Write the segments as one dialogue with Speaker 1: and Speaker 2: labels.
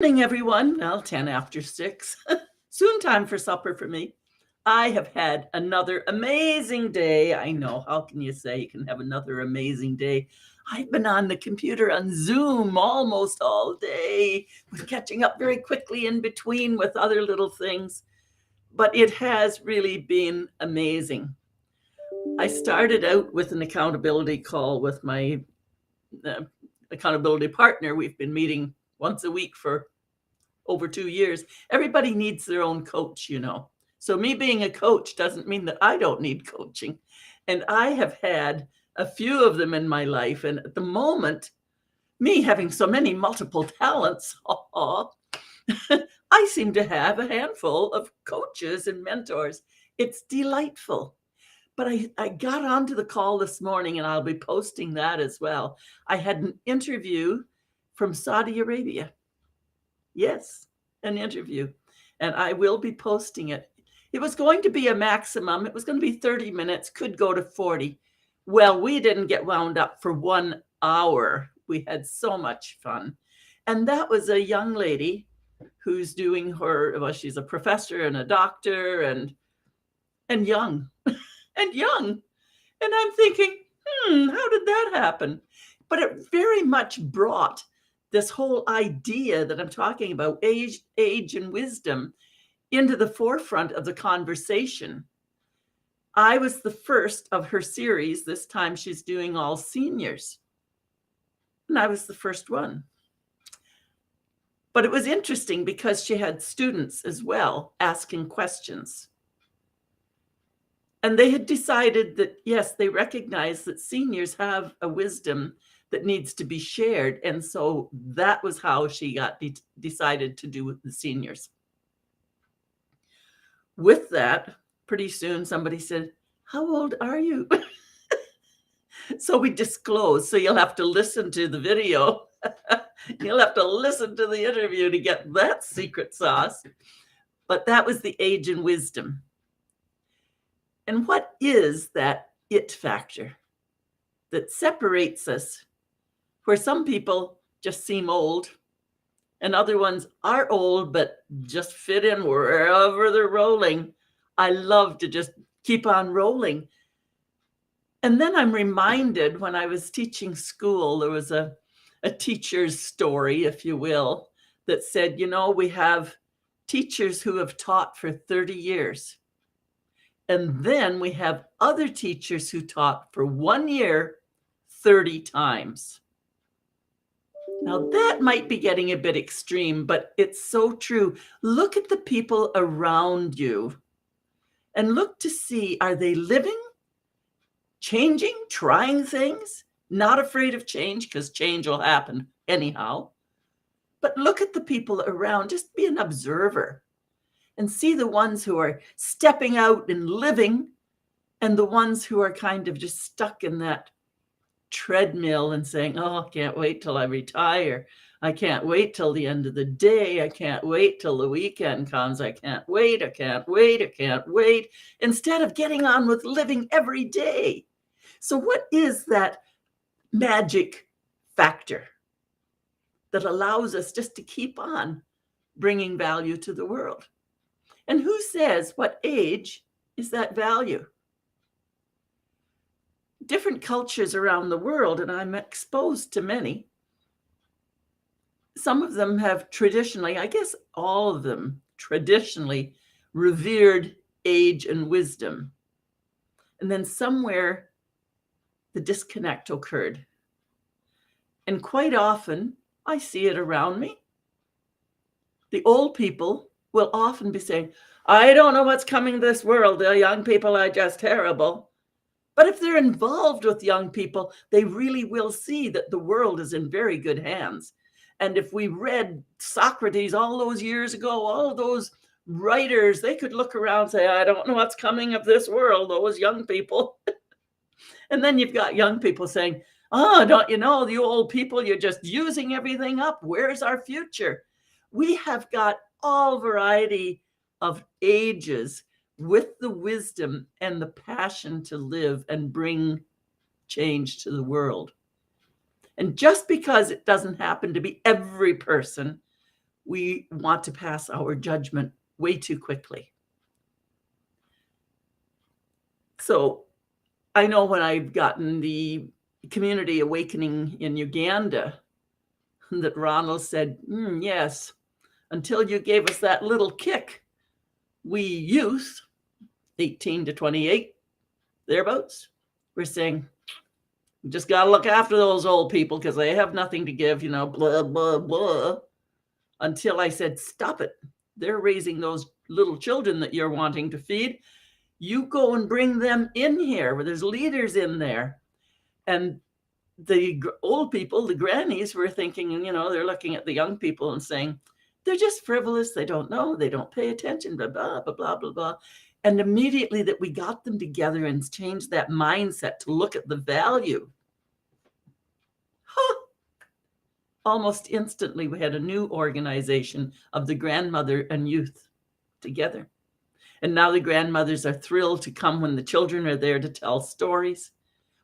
Speaker 1: Morning, everyone. Well, 10 after 6. Soon time for supper for me. I have had another amazing day. I know. How can you say you can have another amazing day? I've been on the computer on Zoom almost all day, with catching up very quickly in between with other little things. But it has really been amazing. I started out with an accountability call with my uh, accountability partner. We've been meeting once a week for over 2 years. Everybody needs their own coach, you know. So me being a coach doesn't mean that I don't need coaching. And I have had a few of them in my life. And at the moment, me having so many multiple talents, I seem to have a handful of coaches and mentors. It's delightful. But I got onto the call this morning, and I'll be posting that as well. I had an interview from Saudi Arabia. Yes, an interview. And I will be posting it. It was going to be a maximum. It was going to be 30 minutes, could go to 40. Well, we didn't get wound up for 1 hour. We had so much fun. And that was a young lady who's doing well, she's a professor and a doctor and young and young. And I'm thinking, how did that happen? But it very much brought this whole idea that I'm talking about, age and wisdom, into the forefront of the conversation. I was the first of her series. This time she's doing all seniors. And I was the first one. But it was interesting because she had students as well asking questions. And they had decided that, yes, they recognize that seniors have a wisdom that needs to be shared. And so that was how she got decided to do with the seniors. With that, pretty soon somebody said, "How old are you?" So we disclosed. So you'll have to listen to the video. You'll have to listen to the interview to get that secret sauce. But that was the age and wisdom. And what is that it factor that separates us, where some people just seem old and other ones are old but just fit in wherever they're rolling? I love to just keep on rolling. And then I'm reminded, when I was teaching school, there was a teacher's story, if you will, that said, we have teachers who have taught for 30 years. And then we have other teachers who taught for 1 year 30 times. Now, that might be getting a bit extreme, but it's so true. Look at the people around you and look to see, are they living, changing, trying things, not afraid of change, because change will happen anyhow. But look at the people around. Just be an observer and see the ones who are stepping out and living, and the ones who are kind of just stuck in that treadmill and saying, "Oh, I can't wait till I retire. I can't wait till the end of the day. I can't wait till the weekend comes. I can't wait. I can't wait. I can't wait." Instead of getting on with living every day. So what is that magic factor that allows us just to keep on bringing value to the world? And who says what age is that value? Different cultures around the world, and I'm exposed to many. Some of them have traditionally, I guess all of them traditionally, revered age and wisdom. And then somewhere the disconnect occurred. And quite often, I see it around me. The old people will often be saying, "I don't know what's coming to this world. The young people are just terrible." But if they're involved with young people, they really will see that the world is in very good hands. And if we read Socrates all those years ago, all those writers, they could look around and say, "I don't know what's coming of this world, those young people." And then you've got young people saying, "Oh, don't you know, the old people, you're just using everything up. Where's our future?" We have got all variety of ages with the wisdom and the passion to live and bring change to the world. And just because it doesn't happen to be every person, we want to pass our judgment way too quickly. So I know when I've gotten the community awakening in Uganda, that Ronald said, yes, until you gave us that little kick, we youth, 18 to 28, thereabouts, we're saying, we just got to look after those old people because they have nothing to give, blah, blah, blah. Until I said, stop it. They're raising those little children that you're wanting to feed. You go and bring them in here where there's leaders in there. And the old people, the grannies, were thinking, they're looking at the young people and saying, they're just frivolous. They don't know. They don't pay attention, blah, blah, blah, blah, blah, blah. And immediately that we got them together and changed that mindset to look at the value. Almost instantly, we had a new organization of the grandmother and youth together. And now the grandmothers are thrilled to come when the children are there to tell stories.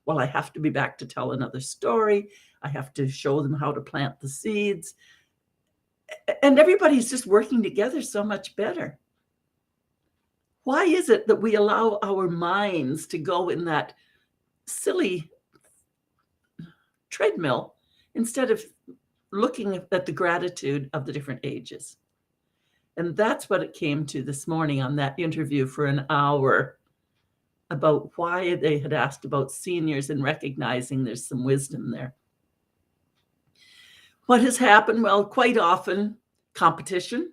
Speaker 1: Well, I have to be back to tell another story. I have to show them how to plant the seeds. And everybody's just working together so much better. Why is it that we allow our minds to go in that silly treadmill instead of looking at the gratitude of the different ages? And that's what it came to this morning on that interview for an hour about why they had asked about seniors and recognizing there's some wisdom there. What has happened? Well, quite often, competition.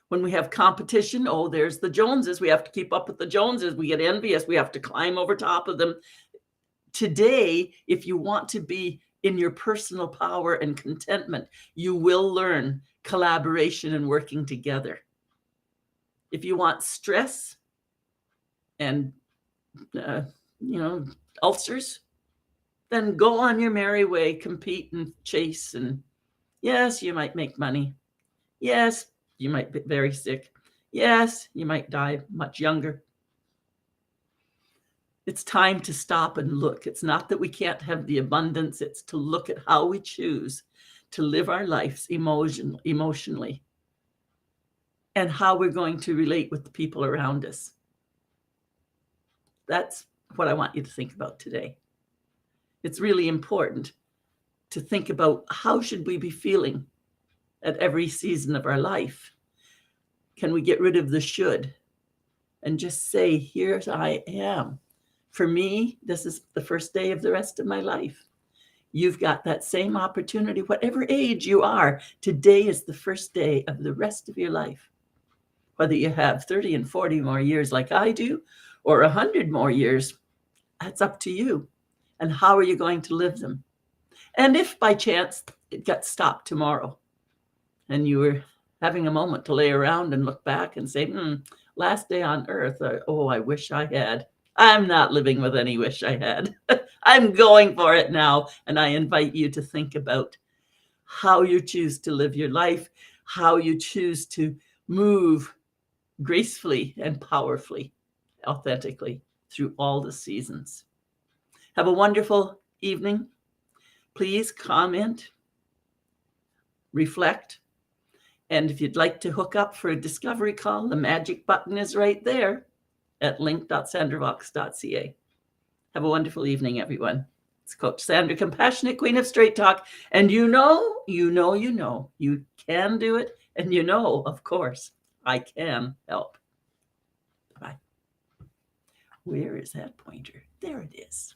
Speaker 1: When we have competition, there's the Joneses. We have to keep up with the Joneses. We get envious. We have to climb over top of them. Today, if you want to be in your personal power and contentment, you will learn collaboration and working together. If you want stress and ulcers, then go on your merry way, compete and chase. And yes, you might make money. Yes, you might be very sick. Yes, you might die much younger. It's time to stop and look. It's not that we can't have the abundance. It's to look at how we choose to live our lives emotionally and how we're going to relate with the people around us. That's what I want you to think about today. It's really important to think about how should we be feeling at every season of our life. Can we get rid of the should and just say, here I am. For me, this is the first day of the rest of my life. You've got that same opportunity, whatever age you are. Today is the first day of the rest of your life. Whether you have 30 and 40 more years like I do, or 100 more years, that's up to you. And how are you going to live them? And if by chance it got stopped tomorrow and you were having a moment to lay around and look back and say, last day on earth, I wish I had. I'm not living with any wish I had. I'm going for it now. And I invite you to think about how you choose to live your life, how you choose to move gracefully and powerfully, authentically through all the seasons. Have a wonderful evening. Please comment, reflect. And if you'd like to hook up for a discovery call, the magic button is right there at link.sandravox.ca. Have a wonderful evening, everyone. It's Coach Sandra, Compassionate Queen of Straight Talk. And you can do it. And of course, I can help. Bye. Where is that pointer? There it is.